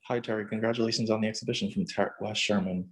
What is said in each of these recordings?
Hi, Terry. Congratulations on the exhibition from Wes Sherman.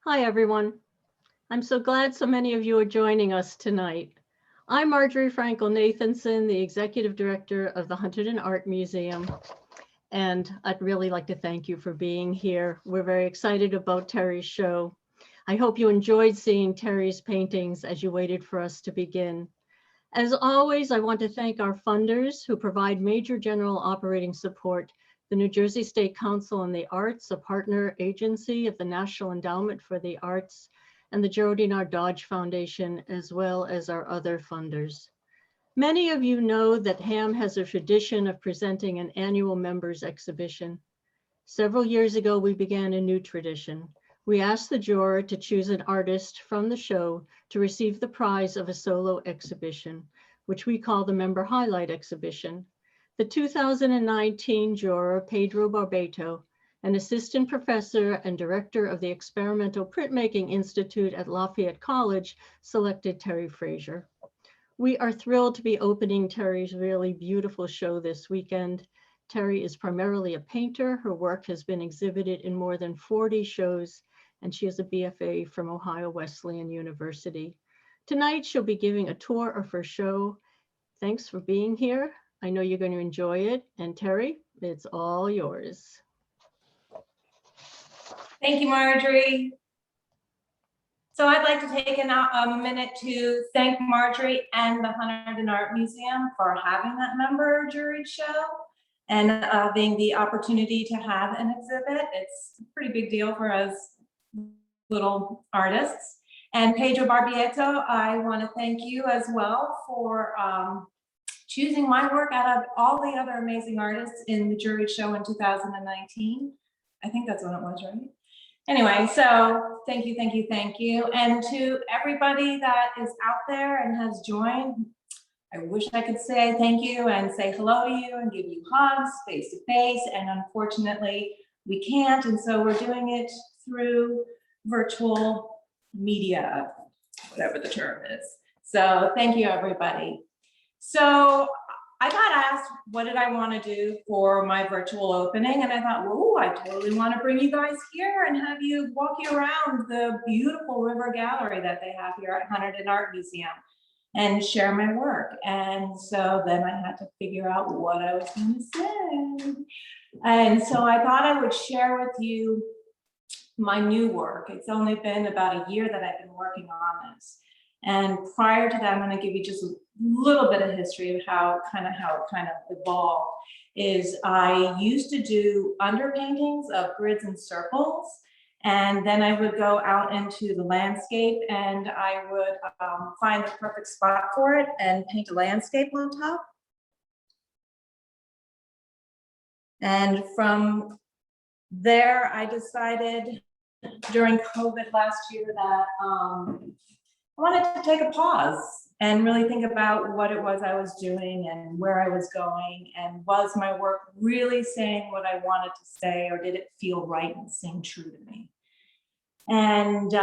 Hi, everyone. I'm so glad so many of you are joining us tonight. I'm Marjorie Frankel-Nathanson, the Executive Director of the Hunterdon Art Museum, and I'd really like to thank you for being here. We're very excited about Terri's show. I hope you enjoyed seeing Terri's paintings as you waited for us to begin. As always, I want to thank our funders who provide major general operating support: the New Jersey State Council on the Arts, a partner agency of the National Endowment for the Arts, and the Geraldine R. Dodge Foundation, as well as our other funders. Many of you know that HAM has a tradition of presenting an annual members exhibition. Several years ago, we began a new tradition. We asked the juror to choose an artist from the show to receive the prize of a solo exhibition, which we call the Member Highlight Exhibition. The 2019 juror, Pedro Barbeto, an assistant professor and director of the Experimental Printmaking Institute at Lafayette College, selected Terri Fraser. We are thrilled to be opening Terri's really beautiful show this weekend. Terri is primarily a painter. Her work has been exhibited in more than 40 shows, and she is a BFA from Ohio Wesleyan University. Tonight, she'll be giving a tour of her show. Thanks for being here. I know you're going to enjoy it. And Terri, it's all yours. Thank you, Marjorie. So I'd like to take a minute to thank Marjorie and the Hunterdon Art Museum for having that member jury show and having the opportunity to have an exhibit. It's a pretty big deal for us little artists. And Pedro Barbeto, I want to thank you as well for choosing my work out of all the other amazing artists in the jury show in 2019. I think that's when it was, right? Anyway, so thank you, thank you, thank you. And to everybody that is out there and has joined, I wish I could say thank you and say hello to you and give you hugs face to face. And unfortunately, we can't. And so we're doing it through virtual media, whatever the term is. So thank you, everybody. So I got asked, what did I want to do for my virtual opening? And I thought, whoa, I totally want to bring you guys here and have you walk you around the beautiful river gallery that they have here at Hunterdon Art Museum and share my work. And so then I had to figure out what I was going to say. And so I thought I would share with you my new work. It's only been about a year that I've been working on this. And prior to that, I'm going to give you just a little bit of history of how it kind of evolved. Is I used to do underpaintings of grids and circles, and then I would go out into the landscape and I would find the perfect spot for it and paint a landscape on top. And from there, I decided during COVID last year that I wanted to take a pause and really think about what it was I was doing and where I was going, and was my work really saying what I wanted to say, or did it feel right and seem true to me? And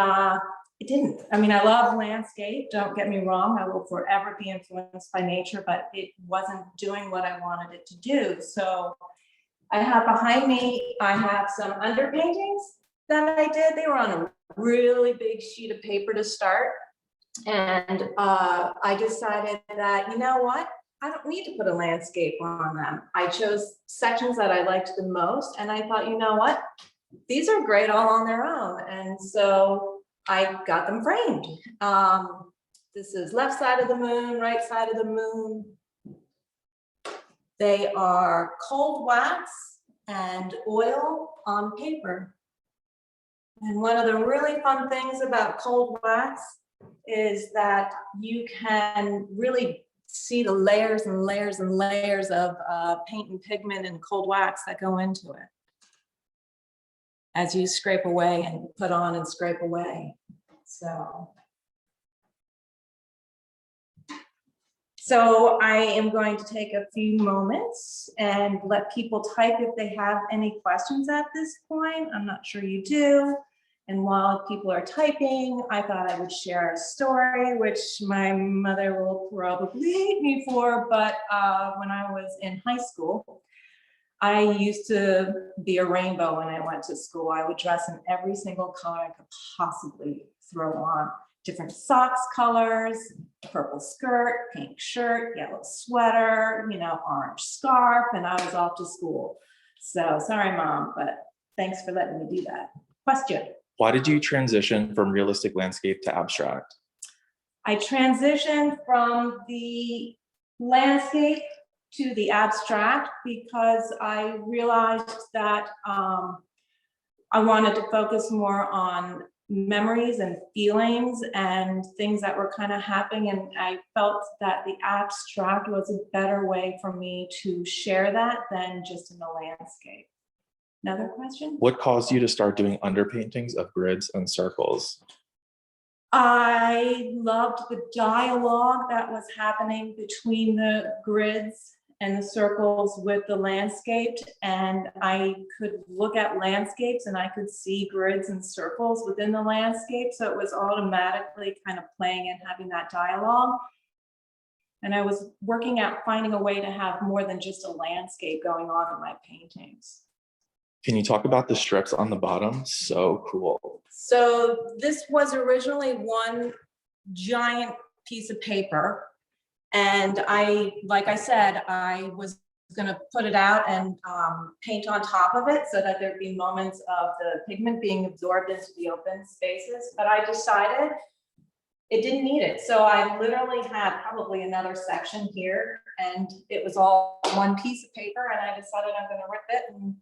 it didn't. I mean, I love landscape, don't get me wrong, I will forever be influenced by nature, but it wasn't doing what I wanted it to do. So I have behind me, I have some underpaintings that I did. They were on a really big sheet of paper to start. And I decided that, you know what, I don't need to put a landscape on them. I chose sections that I liked the most, and I thought, you know what? These are great all on their own. And so I got them framed. This is left side of the moon, right side of the moon. They are cold wax and oil on paper. And one of the really fun things about cold wax is that you can really see the layers and layers and layers of paint and pigment and cold wax that go into it as you scrape away and put on and scrape away. So I am going to take a few moments and let people type if they have any questions at this point. I'm not sure you do. And while people are typing, I thought I would share a story, which my mother will probably hate me for, but when I was in high school, I used to be a rainbow when I went to school. I would dress in every single color I could possibly throw on. Different socks colors, purple skirt, pink shirt, yellow sweater, orange scarf, and I was off to school. So sorry, Mom, but thanks for letting me do that. Question. Why did you transition from realistic landscape to abstract? I transitioned from the landscape to the abstract because I realized that I wanted to focus more on memories and feelings and things that were kind of happening, and I felt that the abstract was a better way for me to share that than just in the landscape. Another question? What caused you to start doing underpaintings of grids and circles? I loved the dialogue that was happening between the grids and the circles with the landscape, and I could look at landscapes and I could see grids and circles within the landscape, so it was automatically kind of playing and having that dialogue. And I was working at finding a way to have more than just a landscape going on in my paintings. Can you talk about the strips on the bottom? So cool. So this was originally one giant piece of paper. And like I said, I was gonna put it out and paint on top of it so that there'd be moments of the pigment being absorbed into the open spaces. But I decided it didn't need it. So I literally had probably another section here, and it was all one piece of paper, and I decided I'm gonna rip it and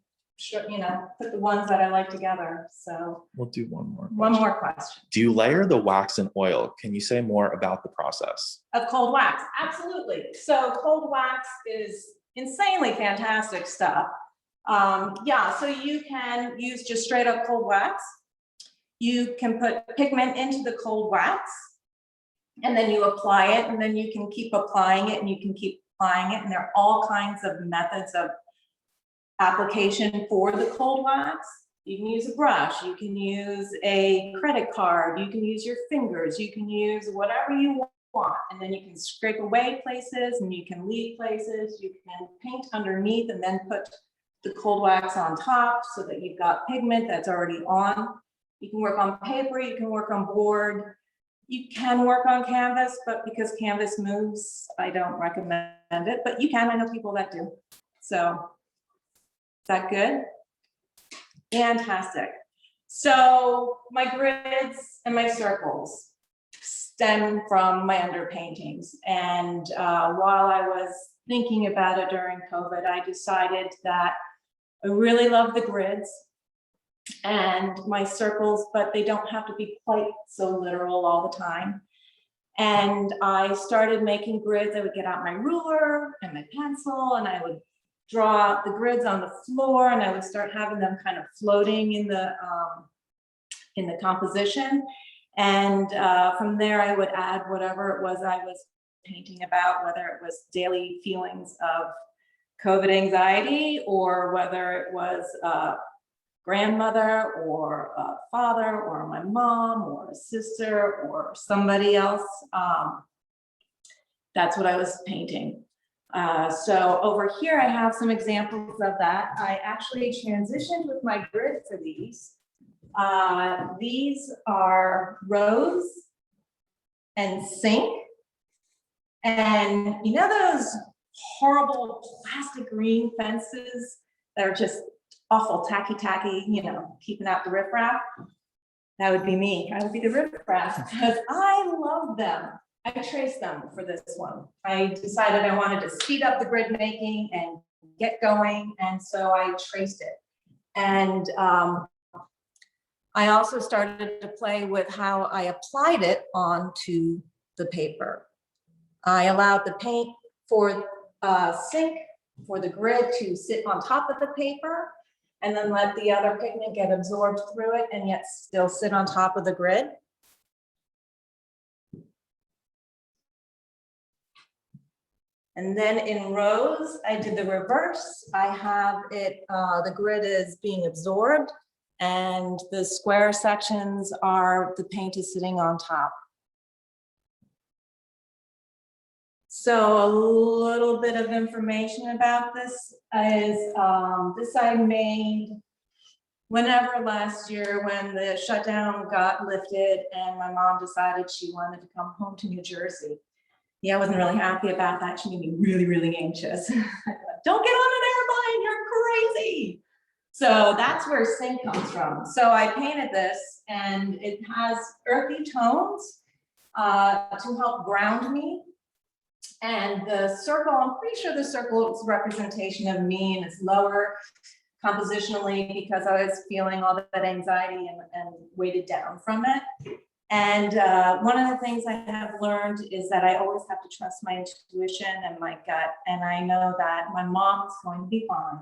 put the ones that I like together. So We'll do one more. one more question. Do you layer the wax in oil? Can you say more about the process? Of cold wax, absolutely. So cold wax is insanely fantastic stuff. So you can use just straight up cold wax. You can put pigment into the cold wax, and then you apply it, and then you can keep applying it, and you can keep applying it, and there are all kinds of methods of application for the cold wax. You can use a brush, you can use a credit card, you can use your fingers, you can use whatever you want, and then you can scrape away places and you can leave places. You can paint underneath and then put the cold wax on top so that you've got pigment that's already on. You can work on paper, you can work on board, you can work on canvas, but because canvas moves, I don't recommend it, but you can. I know people that do. So is that good? Fantastic. So my grids and my circles stem from my underpaintings. And while I was thinking about it during COVID, I decided that I really love the grids and my circles, but they don't have to be quite so literal all the time. And I started making grids. I would get out my ruler and my pencil, and I would draw out the grids on the floor, and I would start having them kind of floating in the composition. And from there, I would add whatever it was I was painting about, whether it was daily feelings of COVID anxiety, or whether it was a grandmother or a father or my mom or a sister or somebody else. That's what I was painting. So over here, I have some examples of that. I actually transitioned with my grid for these. These are rose and sink. And you know those horrible plastic green fences that are just awful tacky, you know, keeping out the riffraff? That would be me. I would be the riffraff because I love them. I traced them for this one. I decided I wanted to speed up the grid making and get going, and so I traced it. And I also started to play with how I applied it onto the paper. I allowed the paint for sink for the grid to sit on top of the paper, and then let the other pigment get absorbed through it and yet still sit on top of the grid. And then in rows, I did the reverse. I have it, the grid is being absorbed and the square sections are, the paint is sitting on top. So a little bit of information about this is, this I made whenever last year when the shutdown got lifted and my mom decided she wanted to come home to New Jersey. Yeah, I wasn't really happy about that. She made me really, really anxious. Don't get on an airplane, you're crazy. So that's where sink comes from. So I painted this and it has earthy tones to help ground me. And the circle, I'm pretty sure the circle is a representation of me, and it's lower compositionally because I was feeling all that anxiety and weighted down from it. And one of the things I have learned is that I always have to trust my intuition and my gut. And I know that my mom is going to be fine.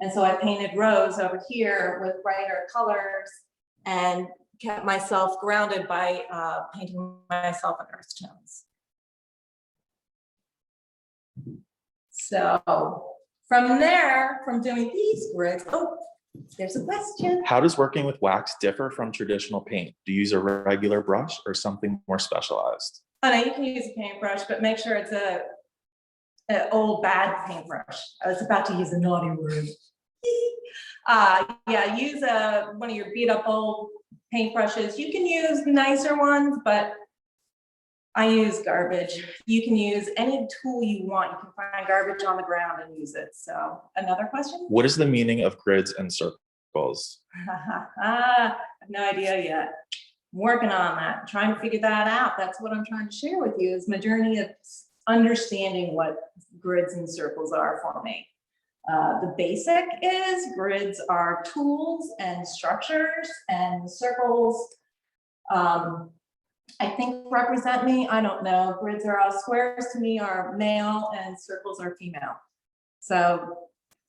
And so I painted rows over here with brighter colors and kept myself grounded by painting myself in earth tones. So from there, from doing these grids, oh, there's a question. How does working with wax differ from traditional paint? Do you use a regular brush or something more specialized? Oh no, you can use a paintbrush, but make sure it's an old bad paintbrush. I was about to use a naughty word. Yeah, use one of your beat up old paintbrushes. You can use nicer ones, but I use garbage. You can use any tool you want. You can find garbage on the ground and use it. So another question? What is the meaning of grids and circles? I have no idea yet. I'm working on that, trying to figure that out. That's what I'm trying to share with you is my journey of understanding what grids and circles are for me. The basic is grids are tools and structures, and circles I think represent me. I don't know. Grids are all squares to me are male and circles are female. So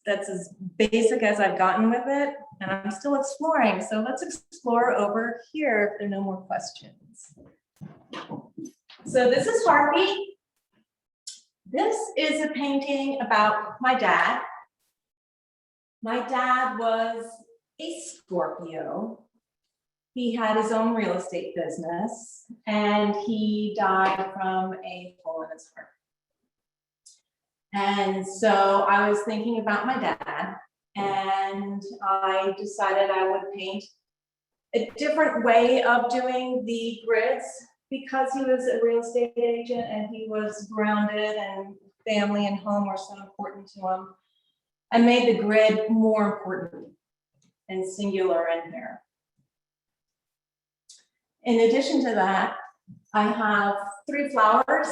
that's as basic as I've gotten with it, and I'm still exploring. So let's explore over here if there are no more questions. So this is Harvey. This is a painting about my dad. My dad was a Scorpio. He had his own real estate business and he died from a hole in his heart. And so I was thinking about my dad and I decided I would paint a different way of doing the grids because he was a real estate agent and he was grounded and family and home were so important to him. I made the grid more important and singular in here. In addition to that, I have 3 flowers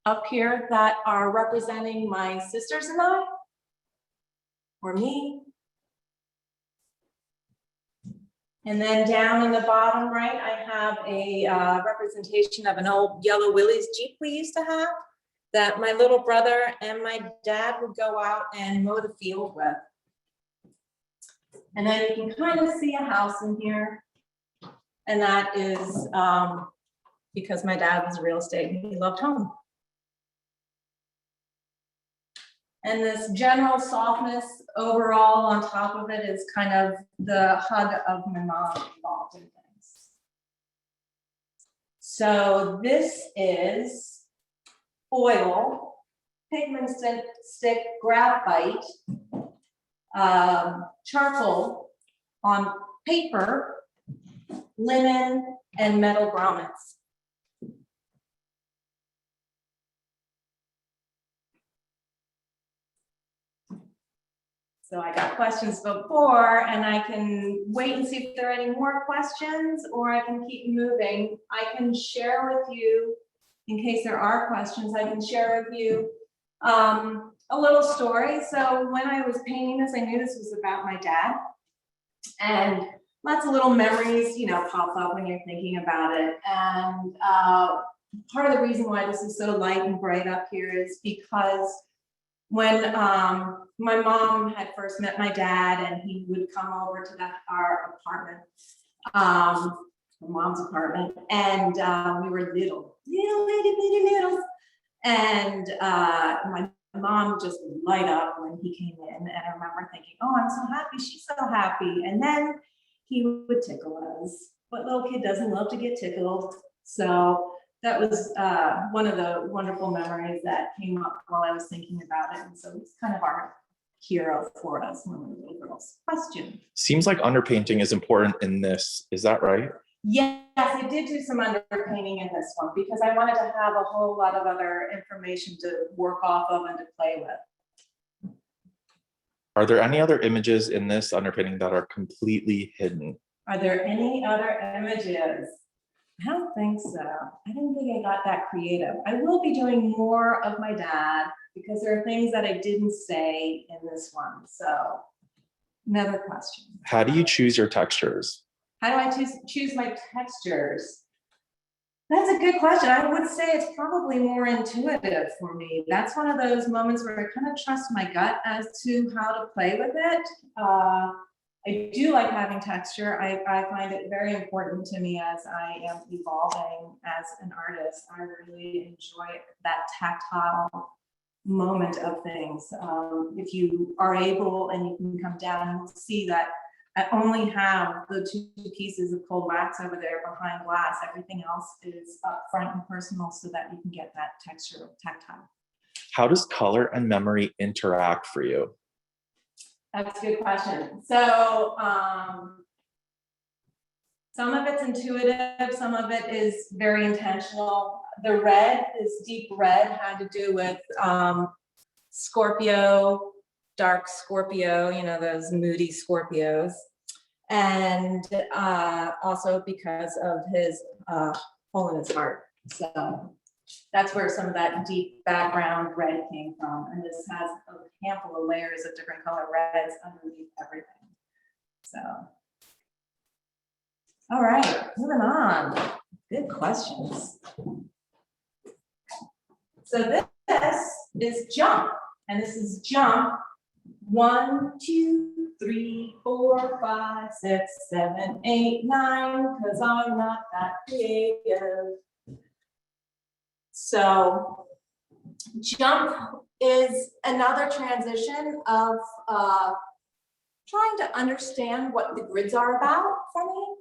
up here that are representing my sisters and I, or me. And then down in the bottom right, I have a representation of an old yellow Willys Jeep we used to have that my little brother and my dad would go out and mow the field with. And then you can kind of see a house in here. And that is because my dad was real estate and he loved home. And this general softness overall on top of it is kind of the hug of my mom involved in things. So this is oil, pigment stick, graphite, charcoal on paper, linen, and metal grommets. So I got questions before, and I can wait and see if there are any more questions, or I can keep moving. I can share with you, in case there are questions, I can share with you a little story. So when I was painting this, I knew this was about my dad, and lots of little memories, you know, pop up when you're thinking about it. And part of the reason why this is so light and bright up here is because when my mom had first met my dad, and he would come over to our apartment, my mom's apartment, and we were little itty littles, and my mom just light up when he came in, and I remember thinking, oh, I'm so happy, she's so happy. And then he would tickle us. What little kid doesn't love to get tickled? So that was one of the wonderful memories that came up while I was thinking about it. And so it's kind of our hero for us when we were little girls. Question. Seems like underpainting is important in this. Is that right? Yes, I did do some underpainting in this one because I wanted to have a whole lot of other information to work off of and to play with. Are there any other images in this underpainting that are completely hidden? Are there any other images? I don't think so. I didn't think I got that creative. I will be doing more of my dad because there are things that I didn't say in this one. So another question. How do you choose your textures? How do I choose my textures? That's a good question. I would say it's probably more intuitive for me. That's one of those moments where I kind of trust my gut as to how to play with it. I do like having texture. I find it very important to me as I am evolving as an artist. I really enjoy that tactile moment of things. If you are able and you can come down, you'll see that I only have the 2 pieces of cold wax over there behind glass. Everything else is up front and personal so that you can get that texture tactile. How does color and memory interact for you? That's a good question. So some of it's intuitive, some of it is very intentional. The red, this deep red, had to do with Scorpio, dark Scorpio, you know, those moody Scorpios. And also because of his hole in his heart. So that's where some of that deep background red came from. And this has a handful of layers of different color reds underneath everything. So, all right, moving on. Good questions. So this is jump, and this is jump 1, 2, 3, 4, 5, 6, 7, 8, 9, because I'm not that creative. So jump is another transition of trying to understand what the grids are about for me.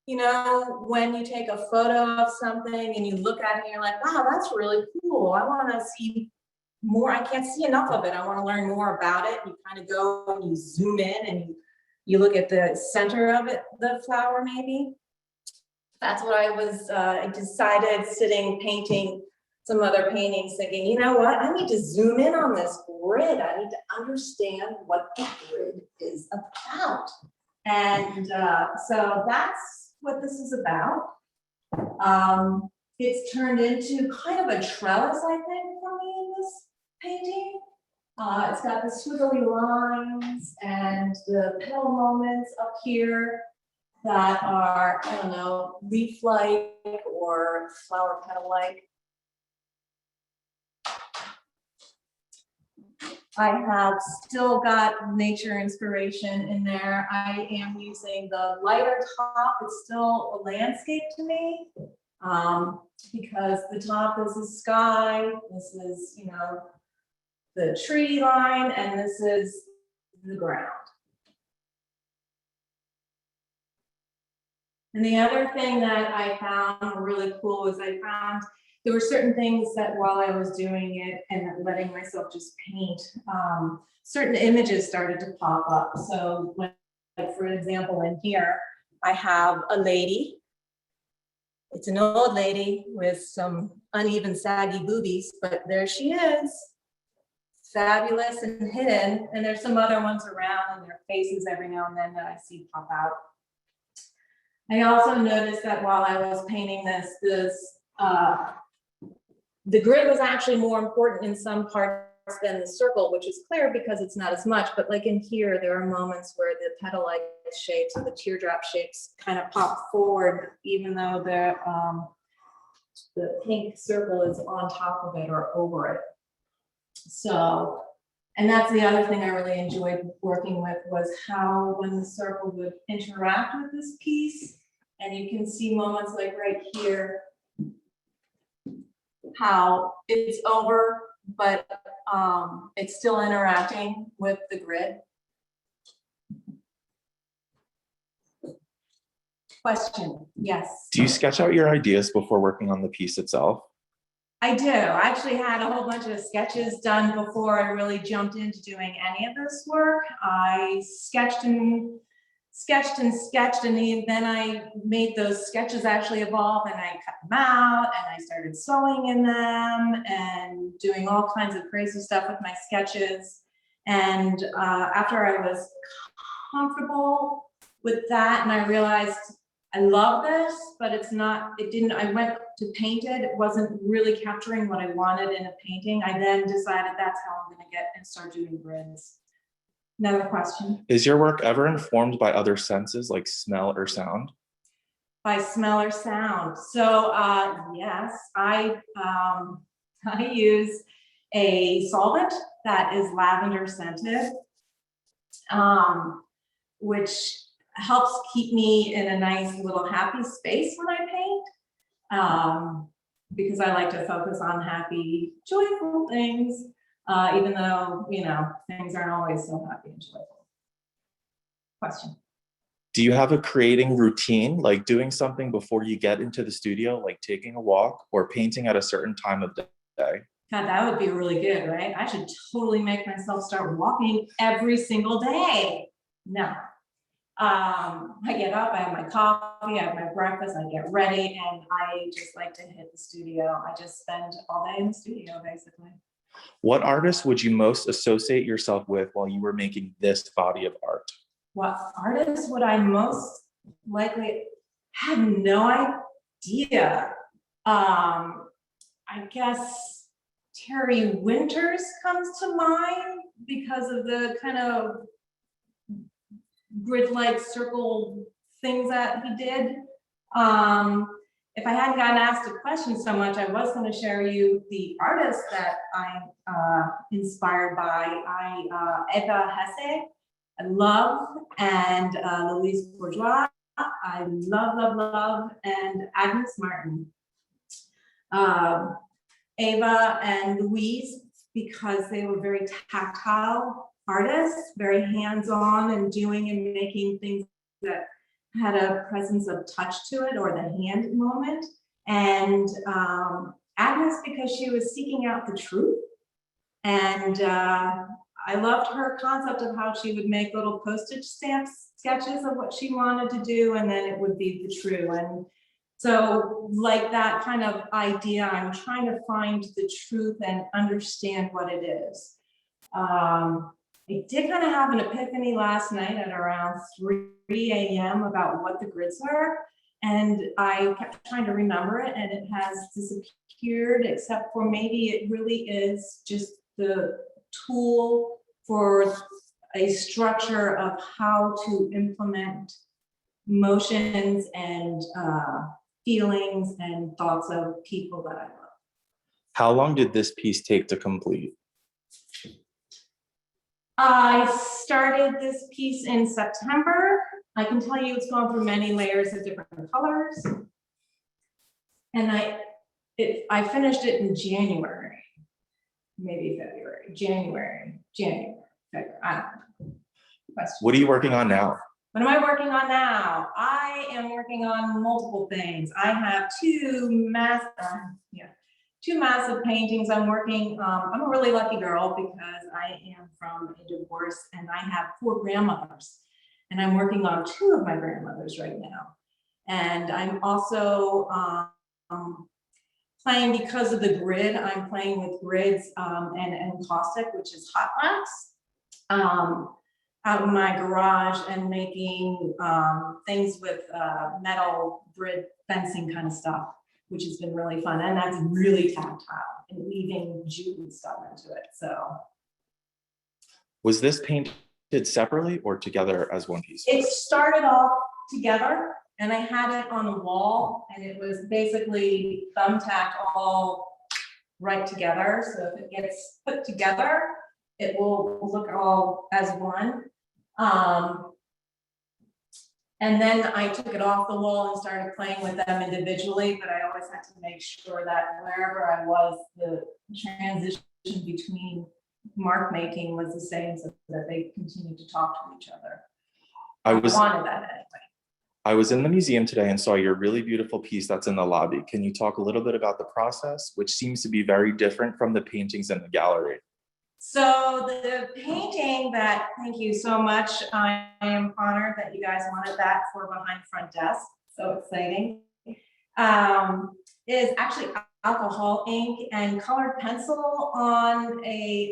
You know, when you take a photo of something and you look at it and you're like, wow, that's really cool. I want to see more. I can't see enough of it. I want to learn more about it. You kind of go and you zoom in and you look at the center of it, the flower maybe. That's what I was, I decided sitting, painting some other paintings, thinking, you know what, I need to zoom in on this grid. I need to understand what the grid is about. And so that's what this is about. It's turned into kind of a trellis, I think, for me in this painting. It's got the squiggly lines and the petal moments up here that are, I don't know, leaf-like or flower petal-like. I have still got nature inspiration in there. I am using the lighter top. It's still a landscape to me because the top is the sky. This is, you know, the tree line, and this is the ground. And the other thing that I found really cool was I found there were certain things that while I was doing it and letting myself just paint, certain images started to pop up. So like for example, in here, I have a lady. It's an old lady with some uneven, saggy boobies, but there she is, fabulous and hidden. And there's some other ones around and their faces every now and then that I see pop out. I also noticed that while I was painting this, the grid was actually more important in some parts than the circle, which is clear because it's not as much, but like in here, there are moments where the petal-like shapes and the teardrop shapes kind of pop forward, even though the pink circle is on top of it or over it. So, and that's the other thing I really enjoyed working with, was how when the circle would interact with this piece, and you can see moments like right here, how it's over, but it's still interacting with the grid. Question, yes. Do you sketch out your ideas before working on the piece itself? I do. I actually had a whole bunch of sketches done before I really jumped into doing any of this work. I sketched and sketched and sketched, and then I made those sketches actually evolve, and I cut them out, and I started sewing in them and doing all kinds of crazy stuff with my sketches. And after I was comfortable with that, and I realized I love this, but it's not, I went to paint it. It wasn't really capturing what I wanted in a painting. I then decided that's how I'm gonna get and start doing grids. Another question. Is your work ever informed by other senses like smell or sound? By smell or sound. So yes, I use a solvent that is lavender scented, which helps keep me in a nice little happy space when I paint, because I like to focus on happy, joyful things, even though, you know, things aren't always so happy and joyful. Question. Do you have a creating routine, like doing something before you get into the studio, like taking a walk or painting at a certain time of day? God, that would be really good, right? I should totally make myself start walking every single day. No. I get up, I have my coffee, I have my breakfast, I get ready, and I just like to hit the studio. I just spend all day in the studio, basically. What artist would you most associate yourself with while you were making this body of art? What artist would I most likely have no idea? I guess Terri Winters comes to mind because of the kind of grid-like circle things that he did. If I hadn't gotten asked a question so much, I was going to share you the artist that I'm inspired by. Eva Hesse, I love, and Louise Bourgeois, I love, and Agnes Martin. Eva and Louise, because they were very tactile artists, very hands-on and doing and making things that had a presence of touch to it, or the hand moment. And Agnes, because she was seeking out the truth. And I loved her concept of how she would make little postage stamps, sketches of what she wanted to do, and then it would be the true. And so like that kind of idea, I'm trying to find the truth and understand what it is. I did kind of have an epiphany last night at around 3 a.m. about what the grids are, and I kept trying to remember it, and it has disappeared, except for maybe it really is just the tool for a structure of how to implement motions and feelings and thoughts of people that I love. How long did this piece take to complete? I started this piece in September. I can tell you it's gone through many layers of different colors. And I finished it in January, maybe February, January, February, I don't know. Question. What are you working on now? What am I working on now? I am working on multiple things. I have two massive paintings. I'm working, I'm a really lucky girl because I am from a divorce and I have 4 grandmothers. And I'm working on 2 of my grandmothers right now. And I'm also playing because of the grid. I'm playing with grids and caustic, which is hot wax, out in my garage and making things with metal grid fencing kind of stuff, which has been really fun. And that's really tactile and weaving jute and stuff into it. So. Was this painted separately or together as one piece? It started off together and I had it on the wall and it was basically thumbtacked all right together. So if it gets put together, it will look all as one. And then I took it off the wall and started playing with them individually, but I always had to make sure that wherever I was, the transition between mark making was the same so that they continued to talk to each other. I wanted that anyway. I was in the museum today and saw your really beautiful piece that's in the lobby. Can you talk a little bit about the process, which seems to be very different from the paintings in the gallery? So the painting that, thank you so much. I am honored that you guys wanted that for behind front desk. So exciting. Is actually alcohol ink and colored pencil on a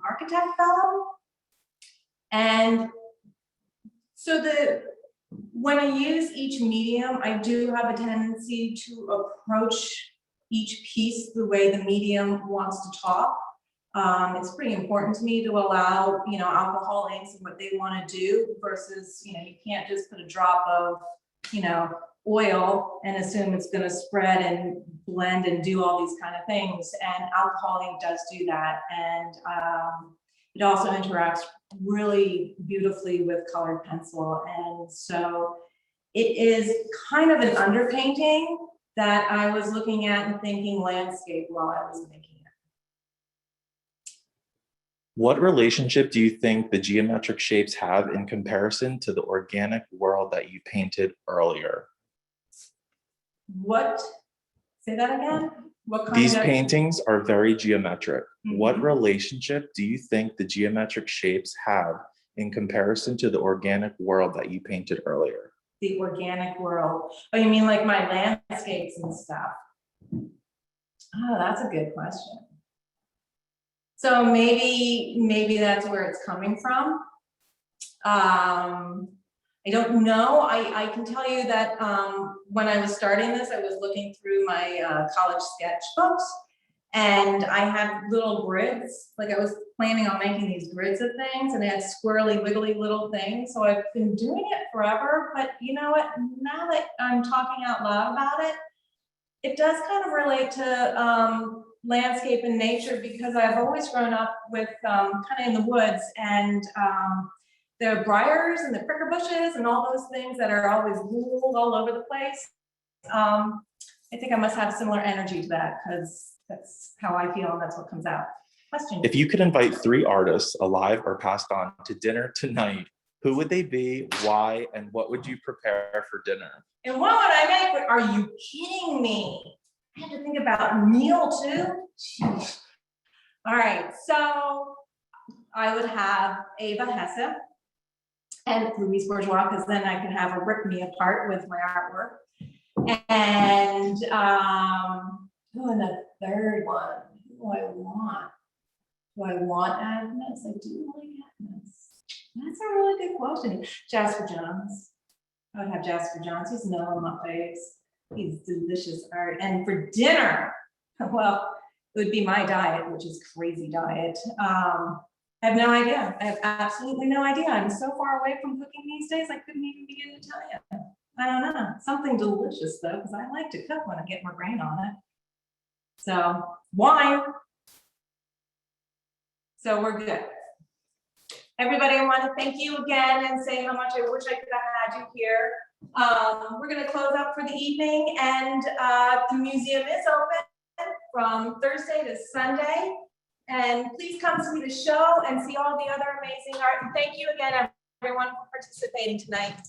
architect vellum. And so when I use each medium, I do have a tendency to approach each piece the way the medium wants to talk. It's pretty important to me to allow, alcohol inks and what they want to do versus, you can't just put a drop of, oil and assume it's going to spread and blend and do all these kind of things. And alcohol ink does do that. And it also interacts really beautifully with colored pencil. And so it is kind of an underpainting that I was looking at and thinking landscape while I was making it. What relationship do you think the geometric shapes have in comparison to the organic world that you painted earlier? What? Say that again? What kind These of paintings are very geometric. Mhm. What relationship do you think the geometric shapes have in comparison to the organic world that you painted earlier? The organic world? Oh, you mean like my landscapes and stuff? Oh, that's a good question. So maybe that's where it's coming from. I don't know. I can tell you that when I was starting this, I was looking through my college sketchbooks and I had little grids. Like I was planning on making these grids of things and I had squirrely, wiggly little things. So I've been doing it forever, but you know what? Now that I'm talking out loud about it, it does kind of relate to landscape and nature because I've always grown up with kind of in the woods and the briars and the pricker bushes and all those things that are always ruled all over the place. I think I must have similar energy to that because that's how I feel and that's what comes out. Question. If you could invite 3 artists, alive or passed on, to dinner tonight, who would they be, why, and what would you prepare for dinner? And what would I make? Are you kidding me? I have to think about meal too. Jeez. All right, so I would have Ava Hesse and Louise Bourgeois, because then I can have her rip me apart with my artwork. And and the third one, who do I want? Do I want Agnes? I do like Agnes. That's a really good question. Jasper Johns. I would have Jasper Johns. He's no on my face. He's delicious art. And for dinner, well, it would be my diet, which is crazy diet. I have no idea. I have absolutely no idea. I'm so far away from cooking these days, I couldn't even begin to tell you. I don't know. Something delicious though, because I like to cook when I get my brain on it. So wine. So we're good. Everybody, I want to thank you again and say how much I wish I could have had you here. We're going to close up for the evening, and the museum is open from Thursday to Sunday. And please come see the show and see all the other amazing art. And thank you again, everyone, for participating tonight.